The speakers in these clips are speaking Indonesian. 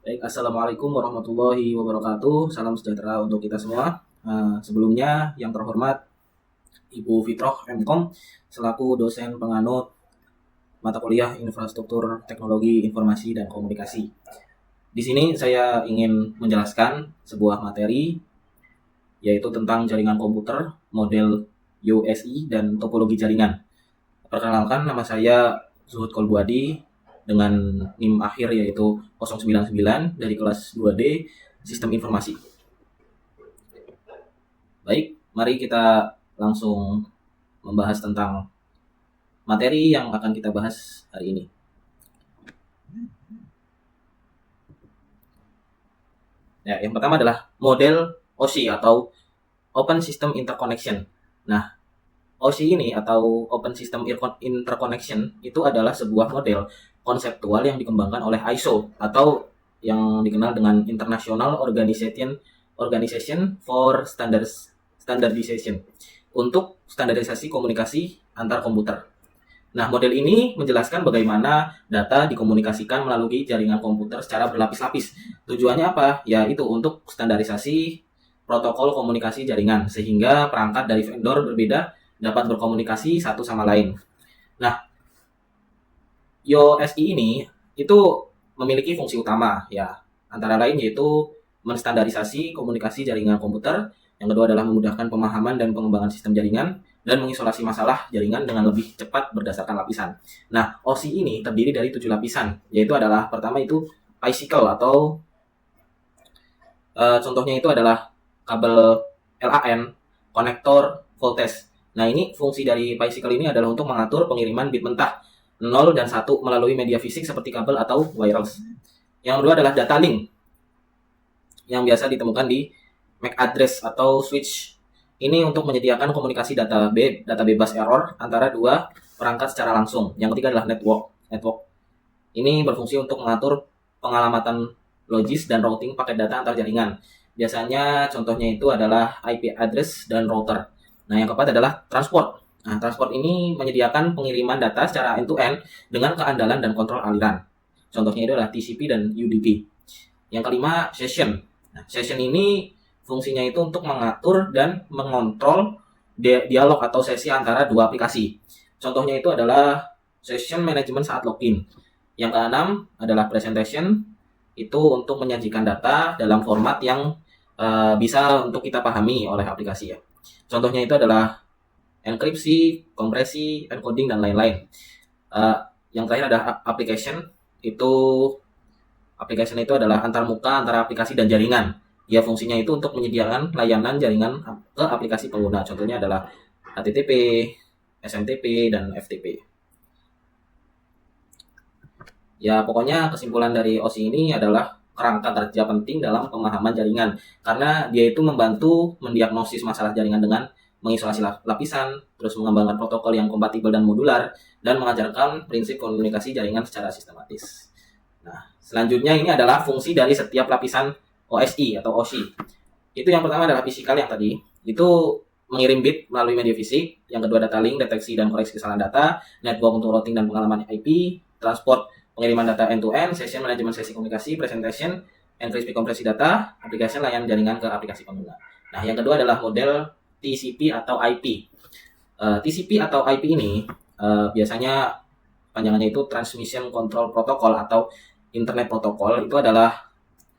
Baik, Assalamualaikum warahmatullahi wabarakatuh. Salam sejahtera untuk kita semua. Sebelumnya, yang terhormat Ibu Fitroh MKOM selaku dosen penganut mata kuliah Infrastruktur Teknologi Informasi dan Komunikasi. Di sini saya ingin menjelaskan sebuah materi yaitu tentang jaringan komputer, model USI dan topologi jaringan. Perkenalkan, nama saya Zuhud Kolbuadi dengan NIM akhir yaitu 099 dari kelas 2D Sistem Informasi. Baik, mari kita langsung membahas tentang materi yang akan kita bahas hari ini. Ya, yang pertama adalah model OSI atau Open System Interconnection. Nah, OSI ini atau Open System Interconnection itu adalah sebuah model konseptual yang dikembangkan oleh ISO atau yang dikenal dengan International Organization for Standardization untuk standarisasi komunikasi antar komputer. Nah, model ini menjelaskan bagaimana data dikomunikasikan melalui jaringan komputer secara berlapis-lapis. Tujuannya apa? Ya, itu untuk standarisasi protokol komunikasi jaringan sehingga perangkat dari vendor berbeda dapat berkomunikasi satu sama lain. Nah, YOSI ini itu memiliki fungsi utama ya, antara lain yaitu menstandarisasi komunikasi jaringan komputer, yang kedua adalah memudahkan pemahaman dan pengembangan sistem jaringan, dan mengisolasi masalah jaringan dengan lebih cepat berdasarkan lapisan. Nah, OSI ini terdiri dari 7 lapisan, yaitu adalah pertama itu bicycle atau contohnya itu adalah kabel LAN, konektor, voltage. Nah, ini fungsi dari bicycle ini adalah untuk mengatur pengiriman bit mentah 0 dan 1 melalui media fisik seperti kabel atau wireless. Yang kedua adalah data link yang biasa ditemukan di MAC address atau switch. Ini untuk menyediakan komunikasi data bebas error antara dua perangkat secara langsung. Yang ketiga adalah network. Ini berfungsi untuk mengatur pengalamatan logis dan routing paket data antar jaringan. Biasanya contohnya itu adalah IP address dan router. Nah, yang keempat adalah transport. Nah, transport ini menyediakan pengiriman data secara end-to-end dengan keandalan dan kontrol aliran. Contohnya itu adalah TCP dan UDP. Yang kelima, session. Nah, session ini fungsinya itu untuk mengatur dan mengontrol dialog atau sesi antara dua aplikasi. Contohnya itu adalah session management saat login. Yang keenam adalah presentation, itu untuk menyajikan data dalam format yang bisa untuk kita pahami oleh aplikasi ya. Contohnya itu adalah enkripsi, kompresi, encoding, dan lain-lain. Yang terakhir ada application. Application itu adalah antarmuka antara aplikasi dan jaringan. Ya, fungsinya itu untuk menyediakan layanan jaringan ke aplikasi pengguna. Contohnya adalah HTTP, SMTP, dan FTP. Ya, pokoknya kesimpulan dari OSI ini adalah kerangka kerja penting dalam pemahaman jaringan, karena dia itu membantu mendiagnosis masalah jaringan dengan mengisolasi lapisan, terus mengembangkan protokol yang kompatibel dan modular, dan mengajarkan prinsip komunikasi jaringan secara sistematis. Nah, selanjutnya ini adalah fungsi dari setiap lapisan OSI atau OSI. Itu yang pertama adalah fisikal yang tadi, itu mengirim bit melalui media fisik. Yang kedua data link, deteksi dan koreksi kesalahan data, network untuk routing dan pengalaman IP, transport, pengiriman data end-to-end, session manajemen sesi komunikasi, presentation, enkripsi kompresi data, aplikasi layanan jaringan ke aplikasi pengguna. Nah, yang kedua adalah model TCP atau IP. TCP atau IP ini biasanya panjangannya itu Transmission Control Protocol atau Internet Protocol. Itu adalah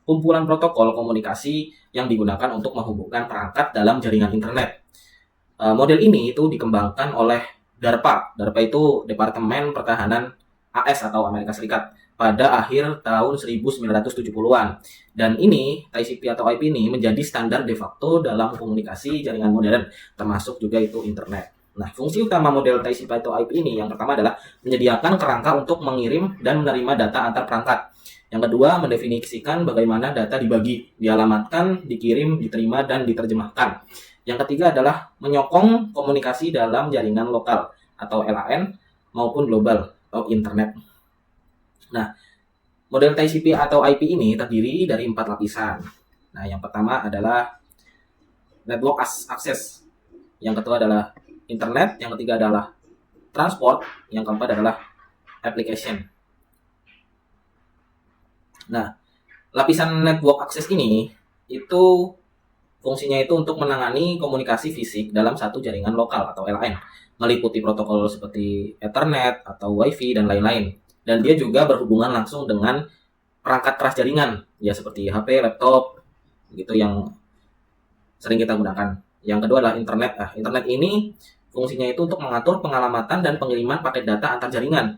kumpulan protokol komunikasi yang digunakan untuk menghubungkan perangkat dalam jaringan internet. Model ini itu dikembangkan oleh DARPA. DARPA itu Departemen Pertahanan AS atau Amerika Serikat pada akhir tahun 1970-an. Dan ini, TCP atau IP ini menjadi standar de facto dalam komunikasi jaringan modern, termasuk juga itu internet. Nah, fungsi utama model TCP atau IP ini yang pertama adalah menyediakan kerangka untuk mengirim dan menerima data antar perangkat. Yang kedua, mendefinisikan bagaimana data dibagi, dialamatkan, dikirim, diterima, dan diterjemahkan. Yang ketiga adalah menyokong komunikasi dalam jaringan lokal atau LAN maupun global atau internet. Nah, model TCP atau IP ini terdiri dari 4 lapisan. Nah, yang pertama adalah network access. Yang kedua adalah internet, yang ketiga adalah transport, yang keempat adalah application. Nah, Lapisan network access ini itu fungsinya itu untuk menangani komunikasi fisik dalam satu jaringan lokal atau LAN, meliputi protokol seperti Ethernet atau Wi-Fi dan lain-lain. Dan dia juga berhubungan langsung dengan perangkat keras jaringan, ya seperti HP, laptop, gitu yang sering kita gunakan. Yang kedua adalah internet. Nah, internet ini fungsinya itu untuk mengatur pengalamatan dan pengiriman paket data antar jaringan.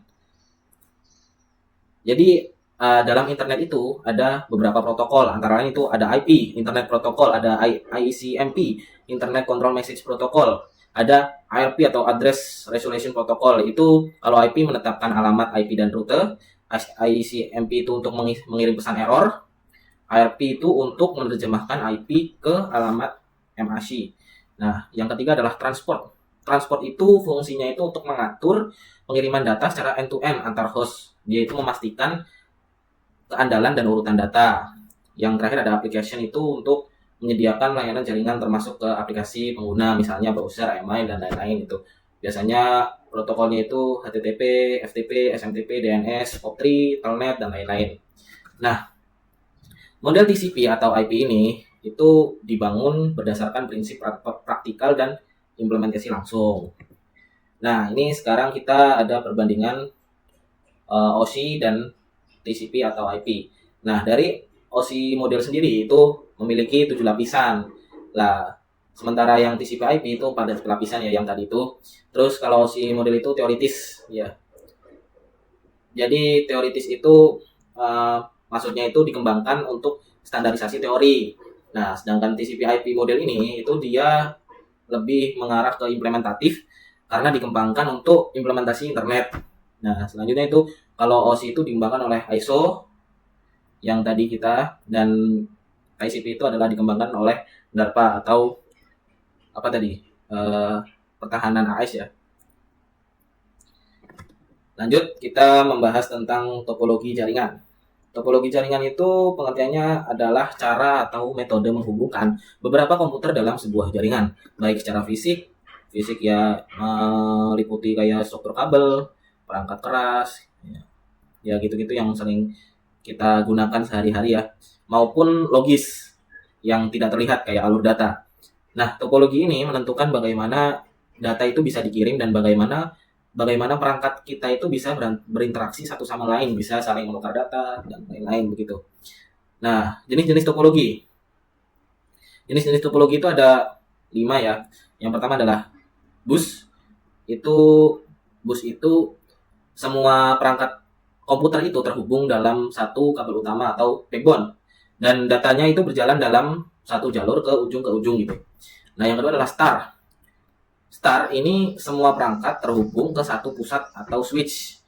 Jadi dalam internet itu ada beberapa protokol, antara lain itu ada IP, Internet Protocol, ada ICMP, Internet Control Message Protocol, ada ARP atau Address Resolution Protocol. Itu kalau IP menetapkan alamat IP dan rute, ICMP itu untuk mengirim pesan error, ARP itu untuk menerjemahkan IP ke alamat MAC. Nah, yang ketiga adalah transport. Transport itu fungsinya itu untuk mengatur pengiriman data secara end-to-end antar host. Dia itu memastikan keandalan dan urutan data. Yang terakhir ada application itu untuk menyediakan layanan jaringan termasuk ke aplikasi pengguna, misalnya browser, email, dan lain-lain itu. Biasanya protokolnya itu HTTP, FTP, SMTP, DNS, POP3, Telnet, dan lain-lain. Nah, model TCP atau IP ini itu dibangun berdasarkan prinsip praktikal dan implementasi langsung. Nah, ini sekarang kita ada perbandingan OSI dan TCP atau IP. Nah, dari OSI model sendiri itu memiliki 7 lapisan. Lah, sementara yang TCP IP itu pada lapisan ya yang tadi itu. Terus kalau OSI model itu teoritis ya. Jadi teoritis itu maksudnya itu dikembangkan untuk standarisasi teori. Nah, sedangkan TCP IP model ini itu dia lebih mengarah ke implementatif karena dikembangkan untuk implementasi internet. Nah, selanjutnya itu kalau OSI itu dikembangkan oleh ISO yang tadi kita, dan TCP itu adalah dikembangkan oleh DARPA atau apa tadi? Pertahanan AS ya. Lanjut, kita membahas tentang topologi jaringan. Topologi jaringan itu pengertiannya adalah cara atau metode menghubungkan beberapa komputer dalam sebuah jaringan, baik secara fisik ya meliputi kayak struktur kabel, perangkat keras, ya gitu-gitu yang sering kita gunakan sehari-hari ya, maupun logis yang tidak terlihat kayak alur data. Nah, topologi ini menentukan bagaimana data itu bisa dikirim dan bagaimana perangkat kita itu bisa berinteraksi satu sama lain, bisa saling menukar data dan lain-lain begitu. Nah, jenis-jenis topologi. Jenis-jenis topologi itu ada 5 ya. Yang pertama adalah bus. Bus itu semua perangkat komputer itu terhubung dalam satu kabel utama atau backbone, dan datanya itu berjalan dalam satu jalur ke ujung gitu. Nah, yang kedua adalah star. Star ini semua perangkat terhubung ke satu pusat atau switch.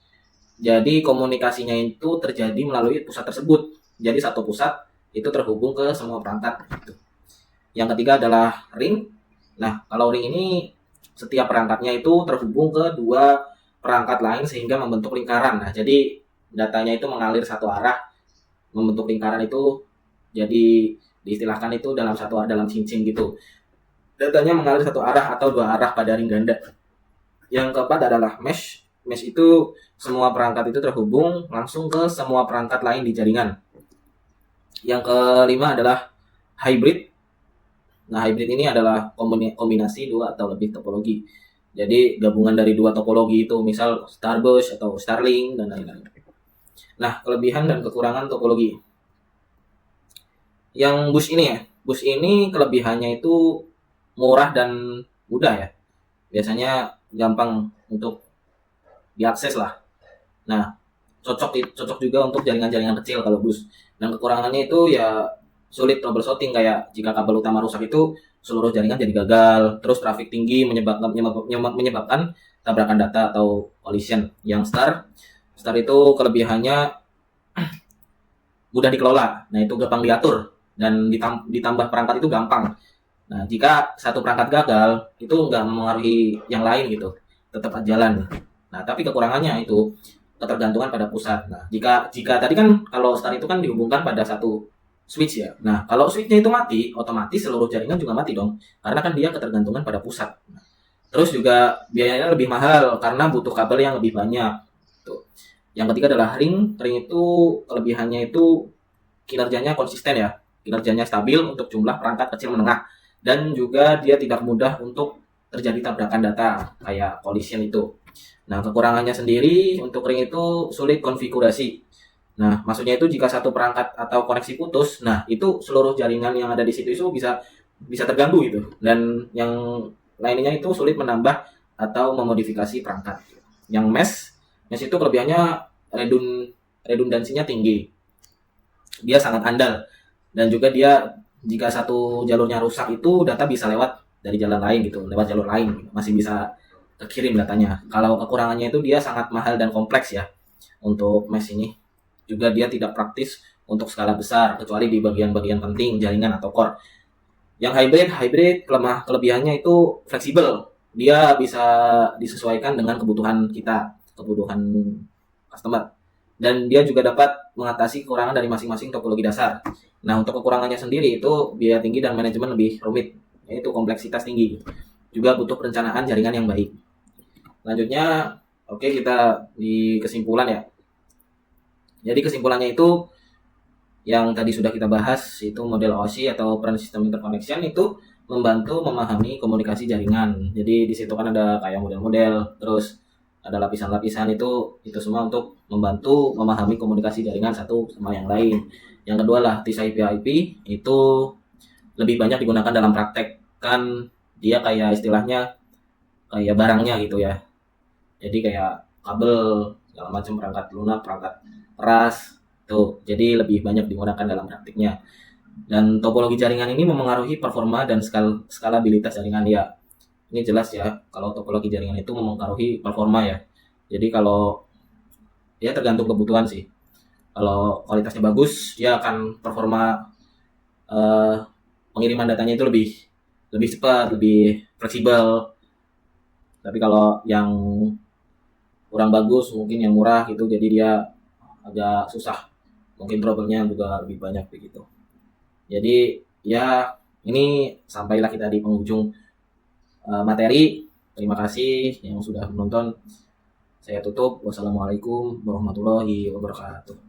Jadi komunikasinya itu terjadi melalui pusat tersebut. Jadi satu pusat itu terhubung ke semua perangkat. Yang ketiga adalah ring. Nah, kalau ring ini setiap perangkatnya itu terhubung ke dua perangkat lain sehingga membentuk lingkaran. Nah, jadi datanya itu mengalir satu arah, membentuk lingkaran itu, jadi diistilahkan itu dalam satu arah, dalam cincin gitu. Datanya mengalir satu arah atau dua arah pada ring ganda. Yang keempat adalah mesh. Mesh itu semua perangkat itu terhubung langsung ke semua perangkat lain di jaringan. Yang kelima adalah hybrid. Nah, hybrid ini adalah kombinasi dua atau lebih topologi. Jadi gabungan dari dua topologi itu, misal Starbus atau Starlink dan lain-lain. Nah, kelebihan dan kekurangan topologi. Yang bus ini kelebihannya itu murah dan mudah ya. Biasanya gampang untuk diakses lah. Nah, cocok juga untuk jaringan-jaringan kecil kalau bus. Dan kekurangannya itu ya sulit troubleshooting, kayak jika kabel utama rusak itu seluruh jaringan jadi gagal, terus traffic tinggi menyebabkan tabrakan data atau collision. Yang Star itu kelebihannya mudah dikelola. Nah, itu gampang diatur dan ditambah perangkat itu gampang. Nah, jika satu perangkat gagal, itu nggak mempengaruhi yang lain gitu, tetap jalan. Nah, tapi kekurangannya itu ketergantungan pada pusat. Nah, jika tadi kan kalau Star itu kan dihubungkan pada satu switch ya. Nah, kalau switchnya itu mati, otomatis seluruh jaringan juga mati dong, karena kan dia ketergantungan pada pusat. Nah, terus juga biayanya lebih mahal karena butuh kabel yang lebih banyak. Tuh. Yang ketiga adalah ring. Ring itu kelebihannya itu kinerjanya konsisten ya, kinerjanya stabil untuk jumlah perangkat kecil menengah, dan juga dia tidak mudah untuk terjadi tabrakan data kayak collision itu. Nah, kekurangannya sendiri untuk ring itu sulit konfigurasi. Nah, maksudnya itu jika satu perangkat atau koneksi putus, nah itu seluruh jaringan yang ada di situ itu bisa bisa terganggu gitu. Dan yang lainnya itu sulit menambah atau memodifikasi perangkat. Yang mesh itu kelebihannya redundansinya tinggi. Dia sangat andal, dan juga dia jika satu jalurnya rusak itu data bisa lewat dari jalan lain gitu, lewat jalur lain masih bisa terkirim datanya. Kalau kekurangannya itu dia sangat mahal dan kompleks ya untuk mesh ini. Juga dia tidak praktis untuk skala besar kecuali di bagian-bagian penting jaringan atau core. Yang hybrid kelebihannya itu fleksibel. Dia bisa disesuaikan dengan kebutuhan kita, kebutuhan customer. Dan dia juga dapat mengatasi kekurangan dari masing-masing topologi dasar. Nah, untuk kekurangannya sendiri itu biaya tinggi dan manajemen lebih rumit, yaitu kompleksitas tinggi. Juga butuh perencanaan jaringan yang baik. Selanjutnya, oke, kita di kesimpulan ya. Jadi kesimpulannya itu yang tadi sudah kita bahas, itu model OSI atau Open System Interconnection itu membantu memahami komunikasi jaringan. Jadi di situ kan ada kayak model-model, terus ada lapisan-lapisan, itu semua untuk membantu memahami komunikasi jaringan satu sama yang lain. Yang kedua lah TCP/IP itu lebih banyak digunakan dalam praktek, kan dia kayak istilahnya kayak barangnya gitu ya. Jadi kayak kabel segala macam, perangkat lunak, perangkat keras tuh. Jadi lebih banyak digunakan dalam praktiknya. Dan topologi jaringan ini memengaruhi performa dan skalabilitas jaringan ya. Ini jelas ya, kalau topologi jaringan itu memengaruhi performa ya. Jadi kalau ya tergantung kebutuhan sih. Kalau kualitasnya bagus, dia akan performa pengiriman datanya itu lebih cepat, lebih fleksibel. Tapi kalau yang kurang bagus, mungkin yang murah gitu, jadi dia agak susah, mungkin trouble-nya juga lebih banyak begitu. Jadi ya ini sampailah kita di penghujung materi. Terima kasih yang sudah menonton. Saya tutup. Wassalamualaikum warahmatullahi wabarakatuh.